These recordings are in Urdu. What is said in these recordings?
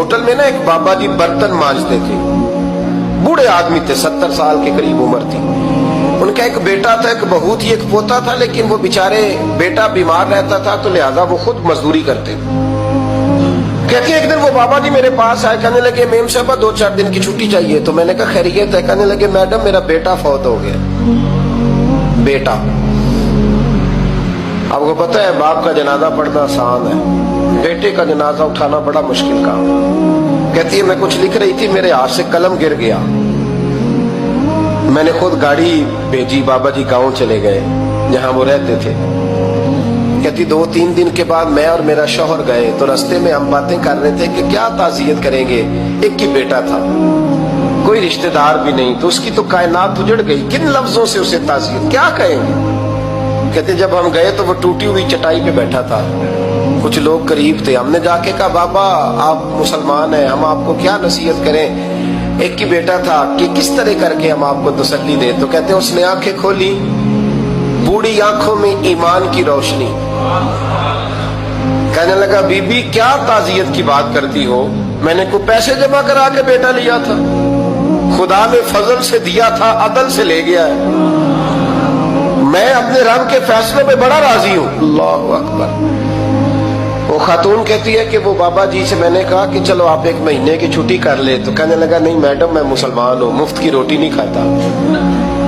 ہوٹل میں نا ایک بابا جی برتن مانجتے تھے، بوڑھے آدمی تھے، 70 سال کے قریب عمر تھی. ان کا ایک بیٹا تھا، ایک بہو تھی، ایک پوتا تھا، لیکن وہ بیچارے بیٹا بیمار رہتا تھا تو لہذا وہ خود مزدوری کرتے تھے. کہتے ہیں ایک دن وہ بابا جی میرے پاس آئے، کہنے لگے میم صاحبہ 2-4 دن کی چھٹی چاہیے. تو میں نے کہا خیریت ہے؟ کہنے لگے میڈم میرا بیٹا فوت ہو گیا. بیٹا، آپ کو پتہ ہے باپ کا جنازہ پڑھنا آسان ہے، بیٹے کا جنازہ اٹھانا بڑا مشکل کام. کہتی ہے میں کچھ لکھ رہی تھی، میرے ہاتھ سے قلم گر گیا. میں نے خود گاڑی بھیجی، بابا جی گاؤں چلے گئے جہاں وہ رہتے تھے. کہتی 2-3 دن کے بعد میں اور میرا شوہر گئے تو رستے میں ہم باتیں کر رہے تھے کہ کیا تعزیت کریں گے. ایک ہی بیٹا تھا، کوئی رشتہ دار بھی نہیں، تو اس کی تو کائنات اجڑ گئی، کن لفظوں سے اسے تعزیت کیا کہیں گے. کہتے جب ہم گئے تو وہ ٹوٹی ہوئی چٹائی پہ بیٹھا تھا، کچھ لوگ قریب تھے. ہم نے جا کے کہا بابا آپ مسلمان ہیں، ہم آپ کو کیا نصیحت کریں، ایک ہی بیٹا تھا، کہ کس طرح کر کے ہم آپ کو تسلی دیں. تو کہتے اس نے آنکھیں کھولی، بوڑھی آنکھوں میں ایمان کی روشنی. کہنے لگا بی بی کیا تعزیت کی بات کرتی ہو، میں نے کوئی پیسے جمع کرا کے بیٹا لیا تھا، خدا نے فضل سے دیا تھا، عدل سے لے گیا ہے. میں اپنے رب کے فیصلوں پہ بڑا راضی ہوں. اللہ اکبر. وہ خاتون کہتی ہے کہ وہ بابا جی سے میں نے کہا کہ چلو آپ 1 مہینے کی چھٹی کر لے. تو کہنے لگا نہیں میڈم میں مسلمان ہوں، مفت کی روٹی نہیں کھاتا،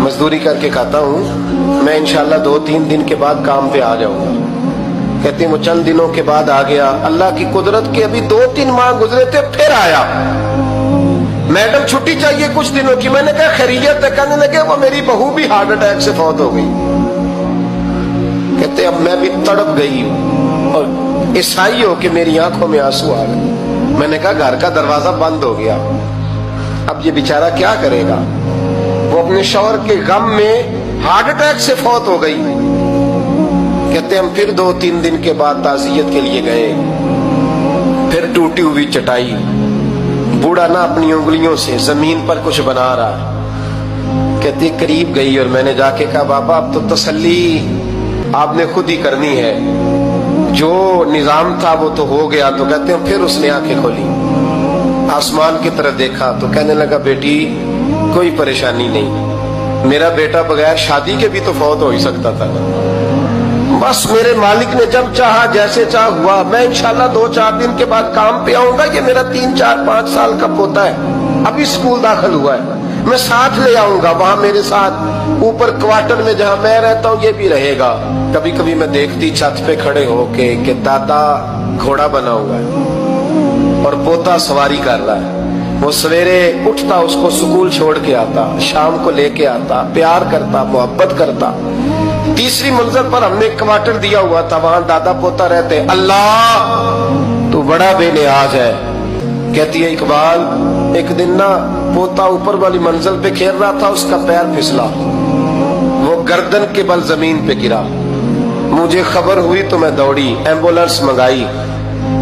مزدوری کر کے کھاتا ہوں، میں انشاءاللہ 2-3 دن کے بعد کام پہ آ جاؤں گا. کہتی ہیں وہ چند دنوں کے بعد آ گیا. اللہ کی قدرت کے ابھی 2-3 ماہ گزرے تھے پھر آیا. میڈم چھٹی چاہیے کچھ دنوں کی. میں نے کہا خیریت ہے؟ کہنے لگے وہ میری بہو بھی ہارٹ اٹیک سے فوت ہو گئی. کہتے اب میں بھی تڑپ گئی اور عیسائی ہو کہ میری آنکھوں میں آنسو آ گئے. میں نے کہا گھر کا دروازہ بند ہو گیا، اب یہ بیچارہ کیا کرے گا. وہ اپنے شوہر کے غم میں ہارٹ اٹیک سے فوت ہو گئی. کہتے ہم پھر 2-3 دن کے بعد تعزیت کے لیے گئے. پھر ٹوٹی ہوئی چٹائی، بوڑھا نہ اپنی انگلیوں سے زمین پر کچھ بنا رہا. کہتی قریب گئی اور میں نے جا کے کہا بابا اب تو تسلی آپ نے خود ہی کرنی ہے، جو نظام تھا وہ تو ہو گیا. تو کہتے ہیں پھر اس نے آنکھیں کھولی، آسمان کی طرف دیکھا تو کہنے لگا بیٹی کوئی پریشانی نہیں، میرا بیٹا بغیر شادی کے بھی تو فوت ہو ہی سکتا تھا، بس میرے مالک نے جب چاہا جیسے چاہ ہوا. میں انشاءاللہ 2-4 دن کے بعد کام پہ آؤں گا. یہ میرا 3-4-5 سال کا پوتا ہے، ابھی اسکول داخل ہوا ہے، میں ساتھ لے آؤں گا. وہاں میرے ساتھ اوپر کوارٹر میں جہاں میں رہتا ہوں یہ بھی رہے گا. کبھی کبھی میں دیکھتی چھت پہ کھڑے ہو کے کہ دادا گھوڑا بنا ہوا ہے اور پوتا سواری کر رہا ہے. وہ سویرے اٹھتا اس کو سکول چھوڑ کے آتا، شام کو لے کے آتا، پیار کرتا، محبت کرتا. تیسری منزل پر ہم نے کوارٹر دیا ہوا تھا، وہاں دادا پوتا رہتے. اللہ تو بڑا بے نیاز ہے. کہتی ہے اقبال ایک دن نا پوتا اوپر والی منزل پہ کھیل رہا تھا، اس کا پیر پھسلا، وہ گردن کے بل زمین پہ گرا. مجھے خبر ہوئی تو میں دوڑی، ایمبولینس منگائی.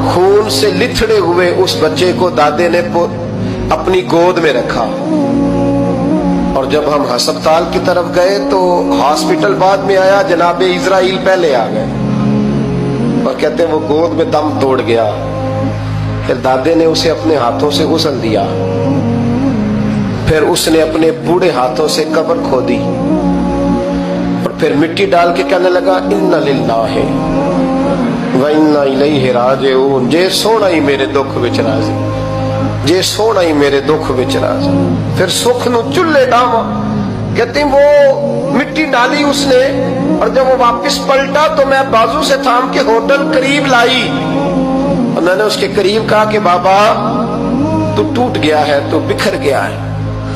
خون سے لتھڑے ہوئے اس بچے کو دادے نے اپنی گود میں رکھا. اور جب ہم ہسپتال کی طرف گئے تو ہاسپٹل بعد میں آیا، جناب اسرائیل پہلے آ گئے اور کہتے ہیں وہ گود میں دم توڑ گیا. پھر دادے نے اسے اپنے ہاتھوں سے غسل دیا، پھر اس نے اپنے بوڑھے ہاتھوں سے قبر کھودی اور پھر مٹی ڈال کے کہنے لگا انا للہ و انا الیہ راجعون. جے سونا ہی میرے دکھ وچ راضی، جے سونا ہی میرے دکھ وچ راضی. پھر سکھ نو چلے ڈاواں. کہتے ہیں وہ مٹی ڈالی اس نے اور جب وہ واپس پلٹا تو میں بازو سے تھام کے ہوٹل قریب لائی اور میں نے اس کے قریب کہا کہ بابا تو ٹوٹ گیا ہے، تو بکھر گیا ہے.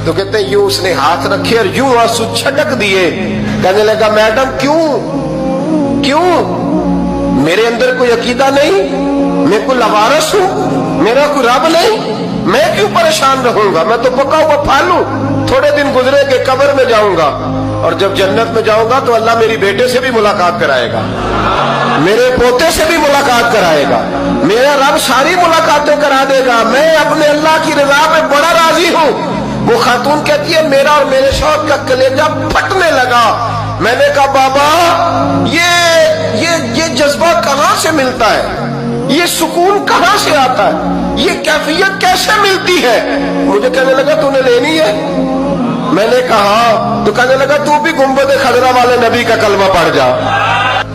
تو کہتے ہیں یوں اس نے ہاتھ رکھے اور یوں آنسو چھٹک دیے. کہنے لگا میڈم کیوں میرے اندر کوئی عقیدہ نہیں، میں کوئی لوارث ہوں، میرا کوئی رب نہیں، میں کیوں پریشان رہوں گا، میں تو پکا ہوا پھل ہوں. تھوڑے دن گزرے کہ قبر میں جاؤں گا اور جب جنت میں جاؤں گا تو اللہ میری بیٹے سے بھی ملاقات کرائے گا، میرے پوتے سے بھی ملاقات کرائے گا، میرا رب ساری ملاقاتیں کرا دے گا. میں اپنے اللہ کی رضا میں بڑا راضی ہوں. وہ خاتون کہتی ہے میرا اور میرے شوہر کا کلیجہ پھٹنے لگا. میں نے کہا بابا یہ جذبہ کہاں سے ملتا ہے؟ یہ سکون کہاں سے آتا ہے, یہ کیفیت کیسے ملتی ہے؟ مجھے کہنے لگا تو نے لینی ہے. میں نے کہا تو کہنے لگا تو بھی گنبد خضرا والے نبی کا کلمہ پڑھ جا,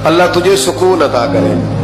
اللہ تجھے سکون عطا کرے.